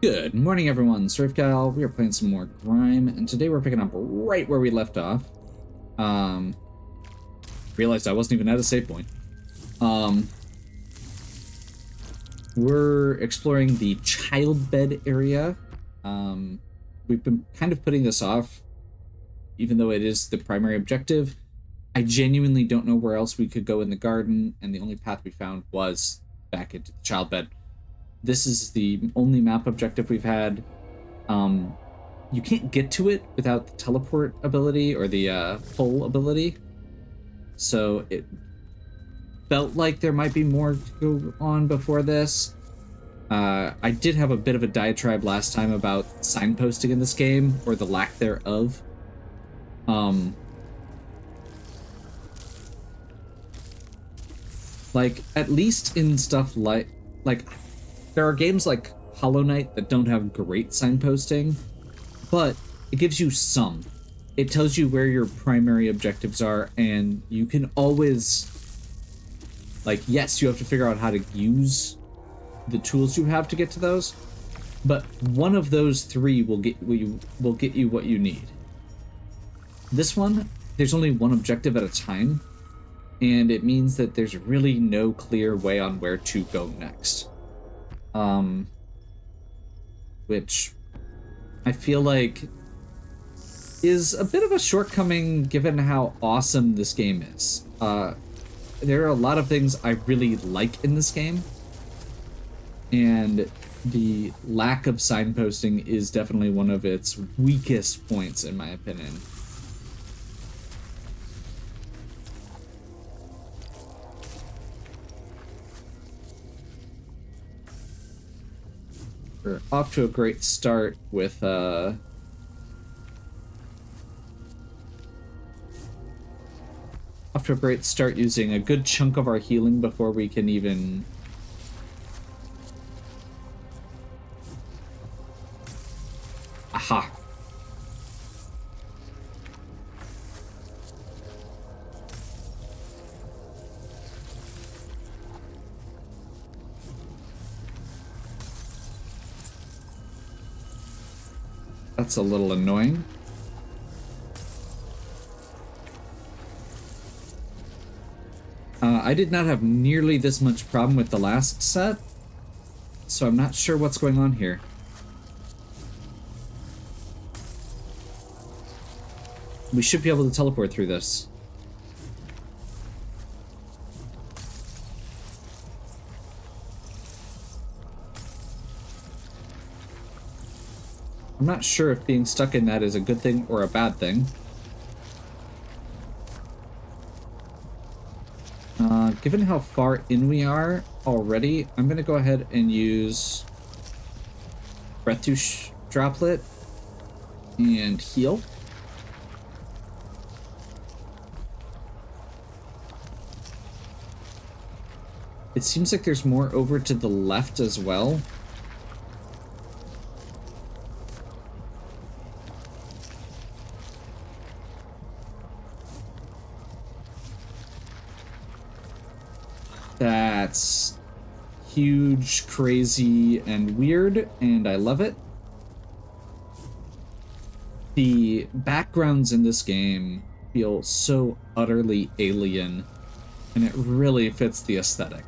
Good morning, everyone. Surfgal. We are playing some more Grime, and today we're picking up right where we left off. Um, Realized I wasn't even at a save point. We're exploring the child bed area. We've been kind of putting this off, even though it is the primary objective. I genuinely don't know where else we could go in the garden, and the only path we found was back into the child bed. This is the only map objective we've had. You can't get to it without the teleport ability or the pull ability. So it felt like there might be more to go on before this. I did have a bit of a diatribe last time about signposting in this game, or the lack thereof. Like, at least in stuff like there are games like Hollow Knight that don't have great signposting, but it gives you some. It tells you where your primary objectives are, and you can always, like, yes, you have to figure out how to use the tools you have to get to those, but one of those three will get you what you need. This one, there's only one objective at a time, and it means that there's really no clear way on where to go next. Which I feel like is a bit of a shortcoming given how awesome this game is. There are a lot of things I really like in this game, and the lack of signposting is definitely one of its weakest points, in my opinion. We're off to a great start with off to a great start using a good chunk of our healing before we can even aha. That's a little annoying. I did not have nearly this much problem with the last set, so I'm not sure what's going on here. We should be able to teleport through this. I'm not sure if being stuck in that is a good thing or a bad thing. Given how far in we are already, I'm going to go ahead and use Breath Touche Droplet and heal. It seems like there's more over to the left as well. That's huge, crazy, and weird, and I love it. The backgrounds in this game feel so utterly alien, and it really fits the aesthetic.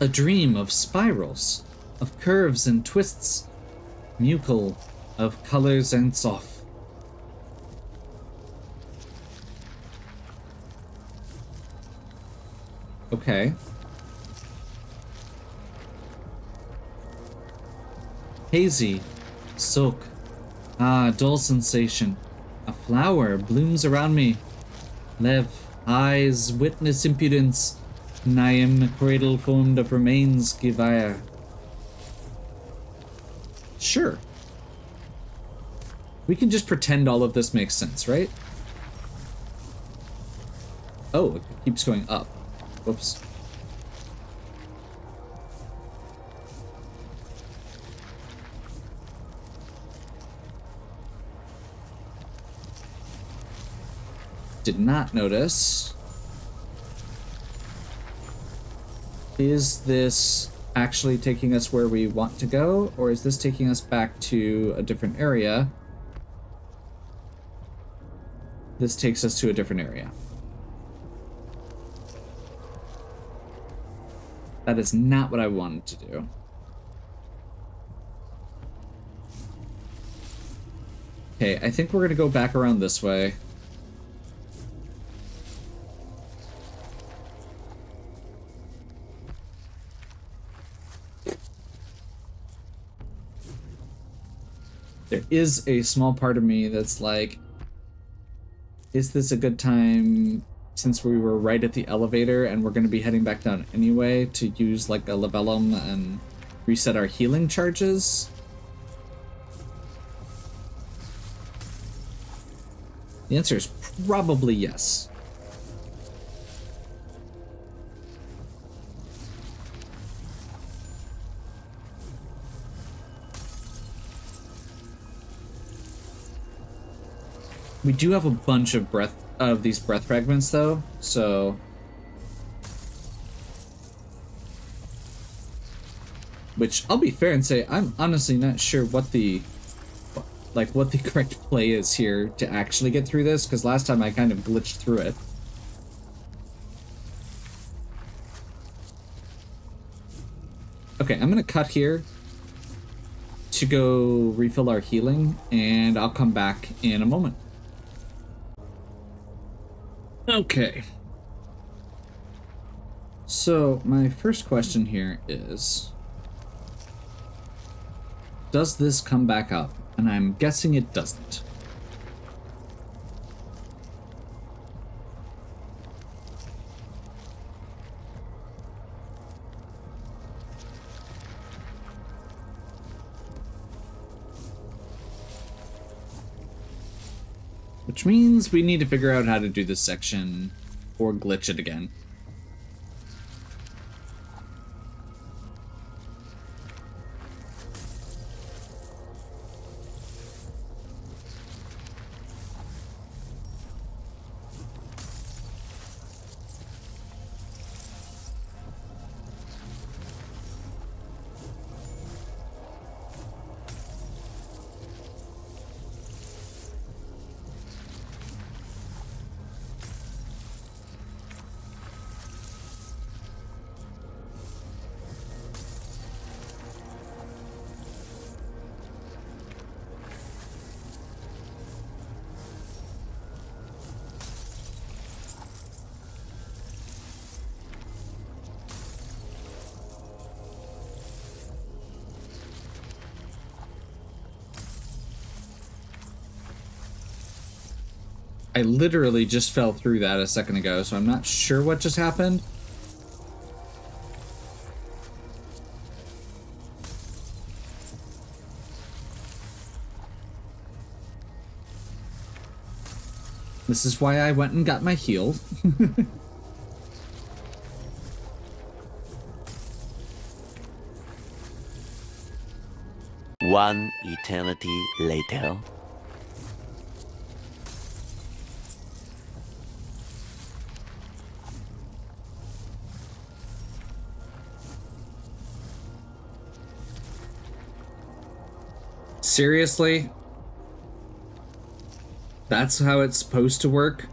A dream of spirals, of curves and twists, mucal, of colors and soft. Okay. Hazy, soak, dull sensation. A flower blooms around me. Lev, eyes, witness impudence. And I am a cradle formed of remains, Givire. Sure. We can just pretend all of this makes sense, right? Oh, it keeps going up. Whoops. did not notice. Is this actually taking us where we want to go, or is this taking us back to a different area? This takes us to a different area. That is not what I wanted to do. Okay, I think we're gonna go back around this way. There is a small part of me that's like, is this a good time, since we were right at the elevator and we're going to be heading back down anyway, to use like a labellum and reset our healing charges? The answer is probably yes. We do have a bunch of these breath fragments though, so which I'll be fair and say I'm honestly not sure what the correct play is here to actually get through this, because last time I kind of glitched through it. Okay, I'm gonna cut here to go refill our healing, and I'll come back in a moment. Okay. So my first question here is, does this come back up? And I'm guessing it doesn't. Which means we need to figure out how to do this section or glitch it again. I literally just fell through that a second ago, so I'm not sure what just happened. This is why I went and got my heal. One eternity later. Seriously? That's how it's supposed to work?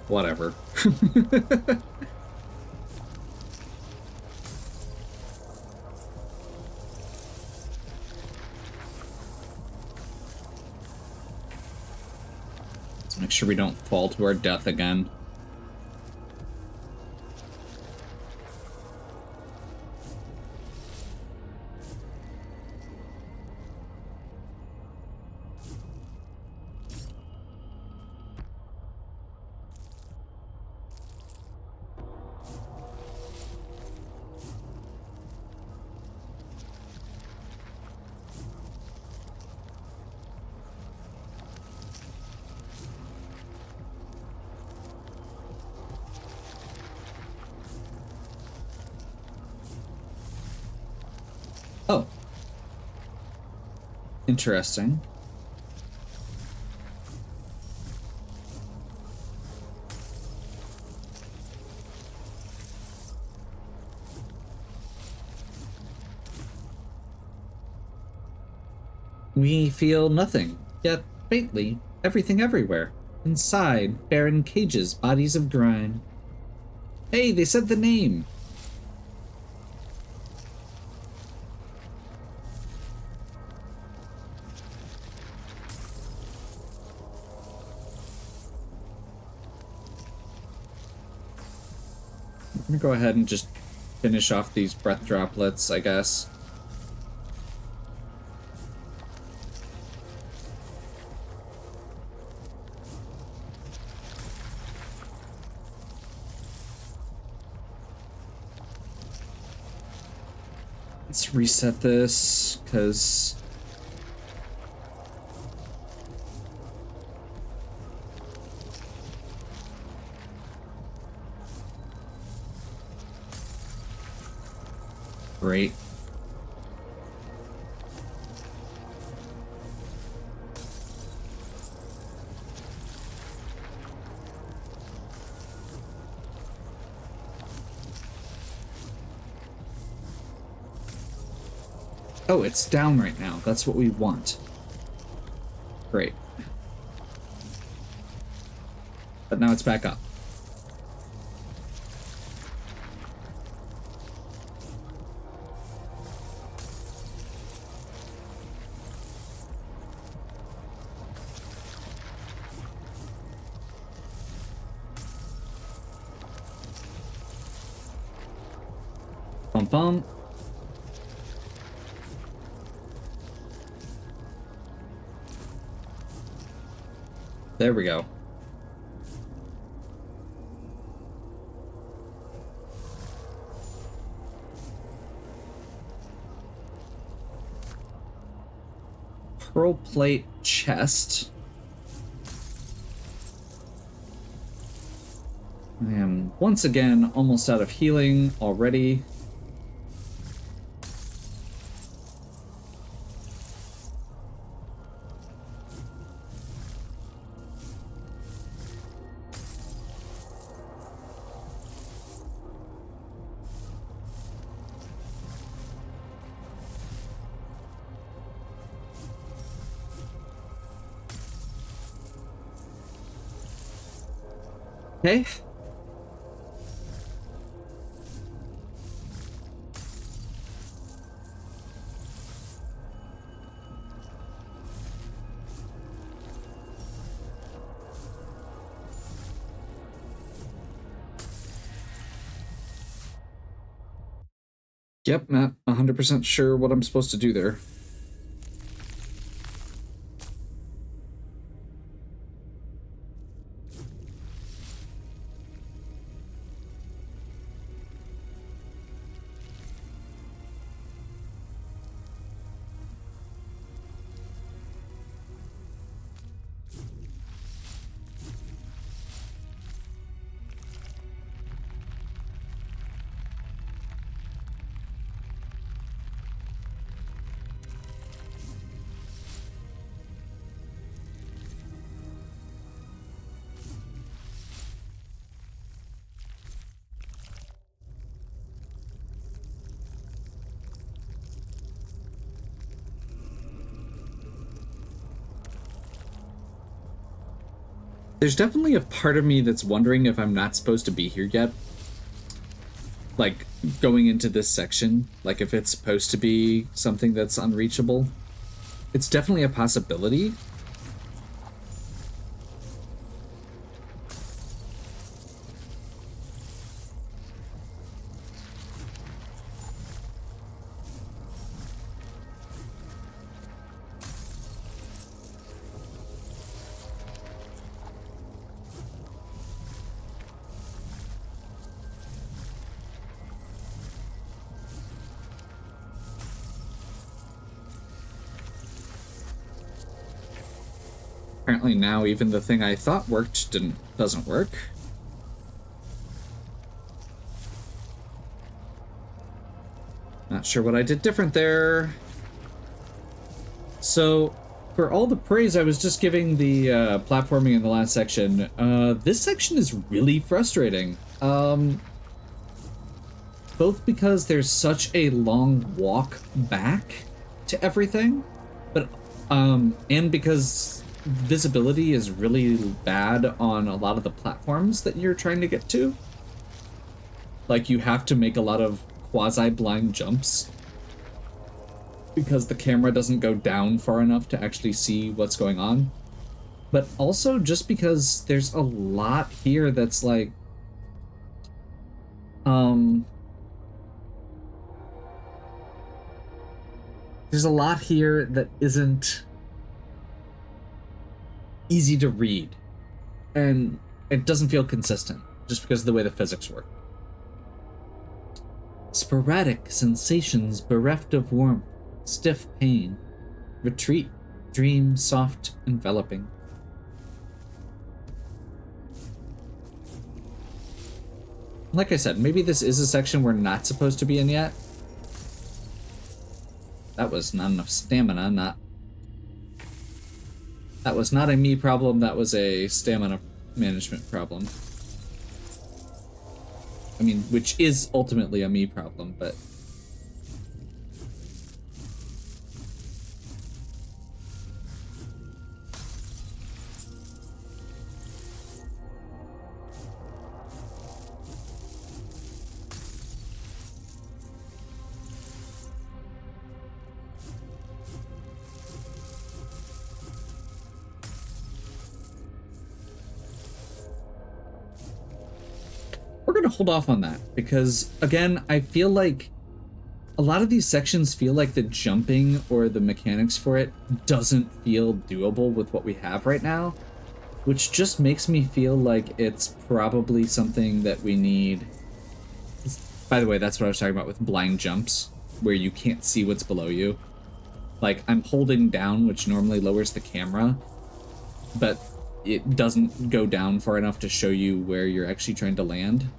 Whatever. Let's make sure we don't fall to our death again. Oh. Interesting. We feel nothing, yet faintly, everything everywhere. Inside, barren cages, bodies of grime. Hey, they said the name! I'm gonna go ahead and just finish off these breath droplets, I guess. Let's reset this, because... Great. Oh, it's down right now. That's what we want. Great. But now it's back up. Bum bum. There we go. Pearl plate chest. I am once again almost out of healing already. Okay. Yep, not 100% sure what I'm supposed to do there. There's definitely a part of me that's wondering if I'm not supposed to be here yet. Like, going into this section, like if it's supposed to be something that's unreachable. It's definitely a possibility. Apparently now even the thing I thought worked doesn't work. Not sure what I did different there. So, for all the praise I was just giving the platforming in the last section, this section is really frustrating. Both because there's such a long walk back to everything, but And because visibility is really bad on a lot of the platforms that you're trying to get to. Like, you have to make a lot of quasi-blind jumps because the camera doesn't go down far enough to actually see what's going on. But also just because there's a lot here that's like, there's a lot here that isn't easy to read, and it doesn't feel consistent just because of the way the physics work. Sporadic sensations bereft of warmth, stiff pain, retreat, dream, soft, enveloping. Like I said, maybe this is a section we're not supposed to be in yet. That was not enough stamina, That was not a me problem, that was a stamina management problem. I mean, which is ultimately a me problem, but... we're gonna hold off on that, because, again, I feel like a lot of these sections feel like the jumping or the mechanics for it doesn't feel doable with what we have right now, which just makes me feel like it's probably something that we need. By the way, that's what I was talking about with blind jumps, where you can't see what's below you. Like, I'm holding down, which normally lowers the camera, but it doesn't go down far enough to show you where you're actually trying to land.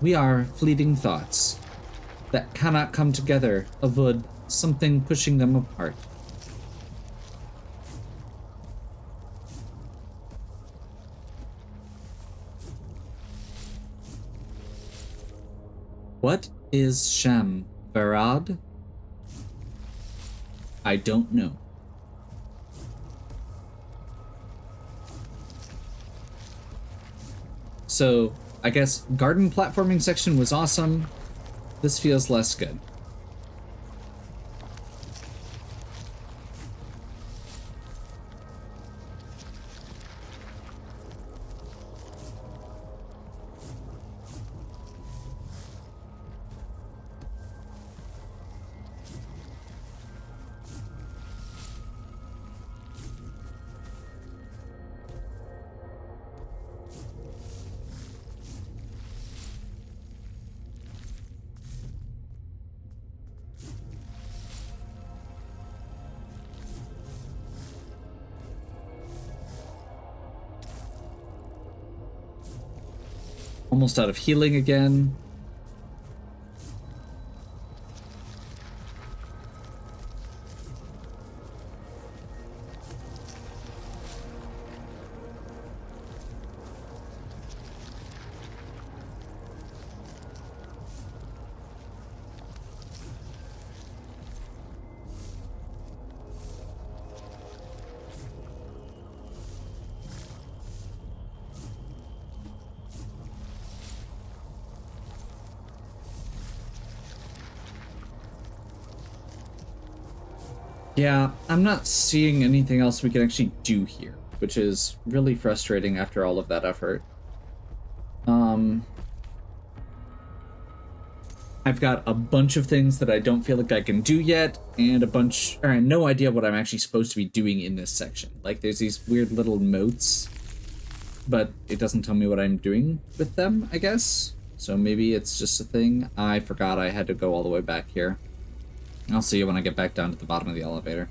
We are fleeting thoughts that cannot come together, avoid something pushing them apart. What is Sham Varad? I don't know. So, I guess garden platforming section was awesome. This feels less good. Almost out of healing again. Yeah, I'm not seeing anything else we can actually do here, which is really frustrating after all of that effort. I've got a bunch of things that I don't feel like I can do yet, and no idea what I'm actually supposed to be doing in this section. Like, there's these weird little motes, but it doesn't tell me what I'm doing with them, I guess. So maybe it's just a thing. I forgot I had to go all the way back here. I'll see you when I get back down to the bottom of the elevator.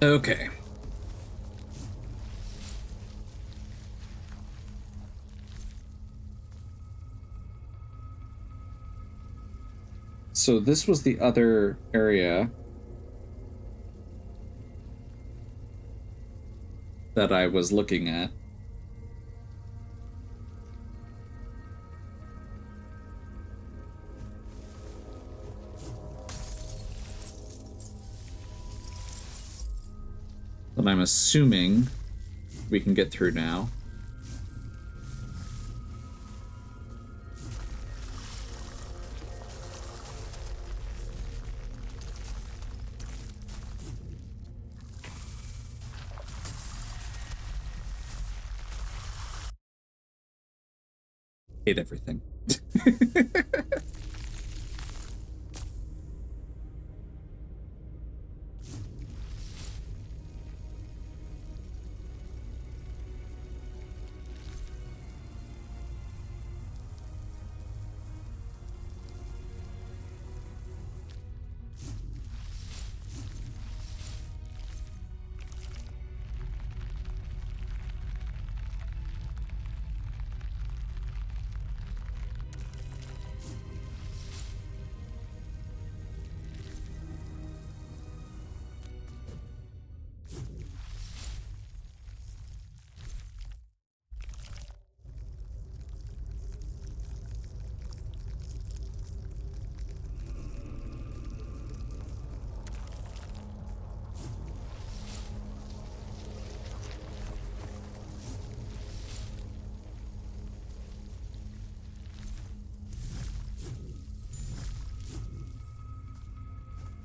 Okay. So this was the other area that I was looking at. That I'm assuming we can get through now. Hate everything.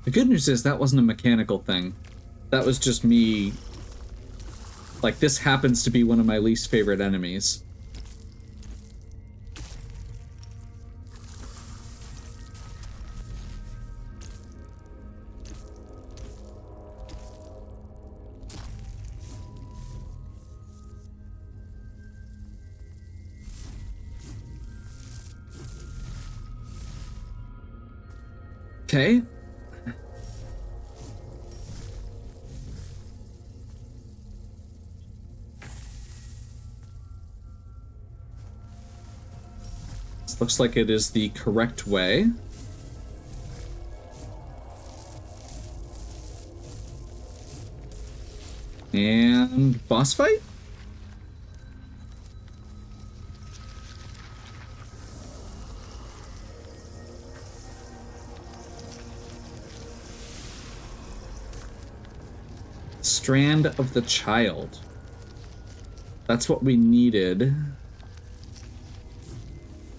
The good news is that wasn't a mechanical thing. That was just me. Like, this happens to be one of my least favorite enemies. Okay. This looks like it is the correct way. And boss fight? Strand of the Child. That's what we needed.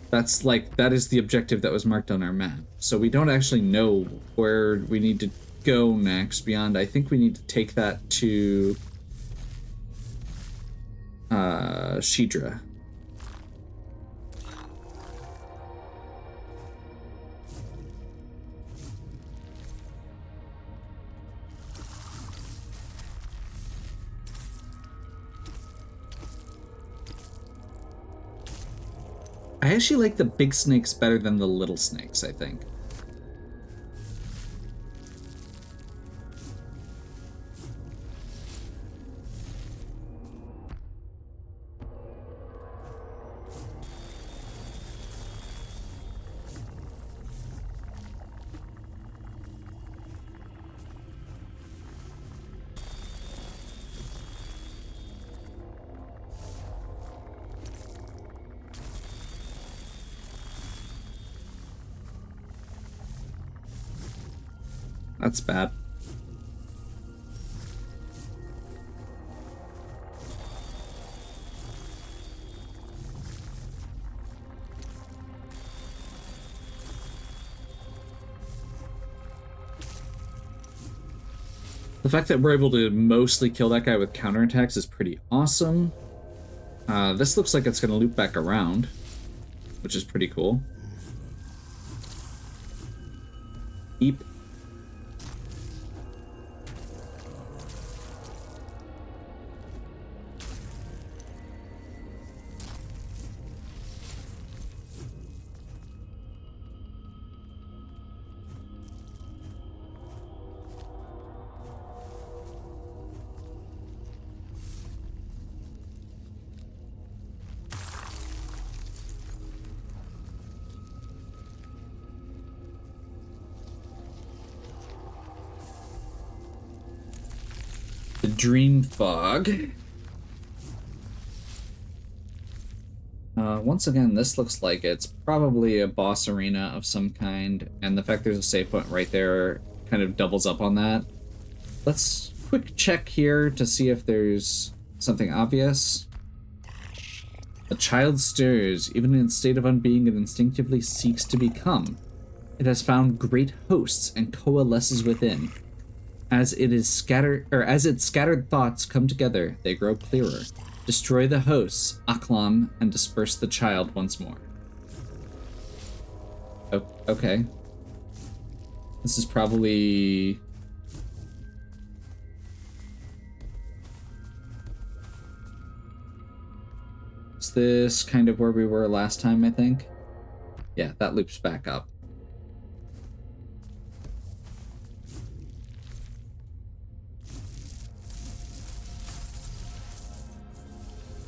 That's like, that is the objective that was marked on our map. So we don't actually know where we need to go next beyond. I think we need to take that to Shidra. I actually like the big snakes better than the little snakes, I think. That's bad. The fact that we're able to mostly kill that guy with counterattacks is pretty awesome. This looks like it's going to loop back around, which is pretty cool. Eep. The Dream Fog. Once again, this looks like it's probably a boss arena of some kind, and the fact there's a save point right there kind of doubles up on that. Let's quick check here to see if there's something obvious. A child stirs, even in a state of unbeing, it instinctively seeks to become. It has found great hosts and coalesces within. As its scattered thoughts come together, they grow clearer. Destroy the hosts, Aklam, and disperse the child once more. Oh, okay. This is probably... Is this kind of where we were last time, I think? Yeah, that loops back up.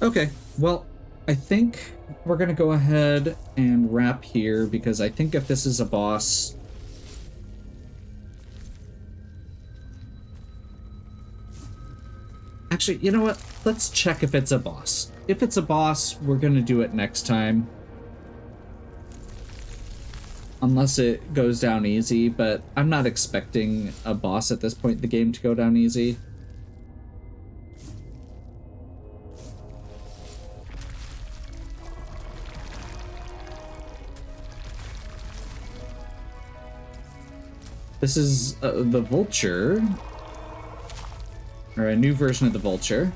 Okay, well, I think we're gonna go ahead and wrap here, because I think if this is a boss... Actually, you know what? Let's check if it's a boss. If it's a boss, we're gonna do it next time. Unless it goes down easy, but I'm not expecting a boss at this point in the game to go down easy. This is the Vulture, or a new version of the Vulture.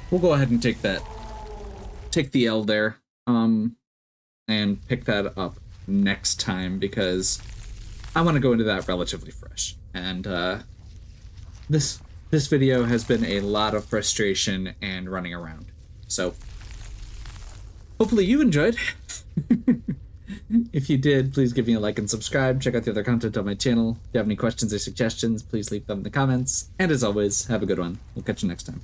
We'll go ahead and take the L there, and pick that up next time, because I want to go into that relatively fresh. And this video has been a lot of frustration and running around. So hopefully you enjoyed. If you did, please give me a like and subscribe. Check out the other content on my channel. If you have any questions or suggestions, please leave them in the comments. And as always, have a good one. We'll catch you next time.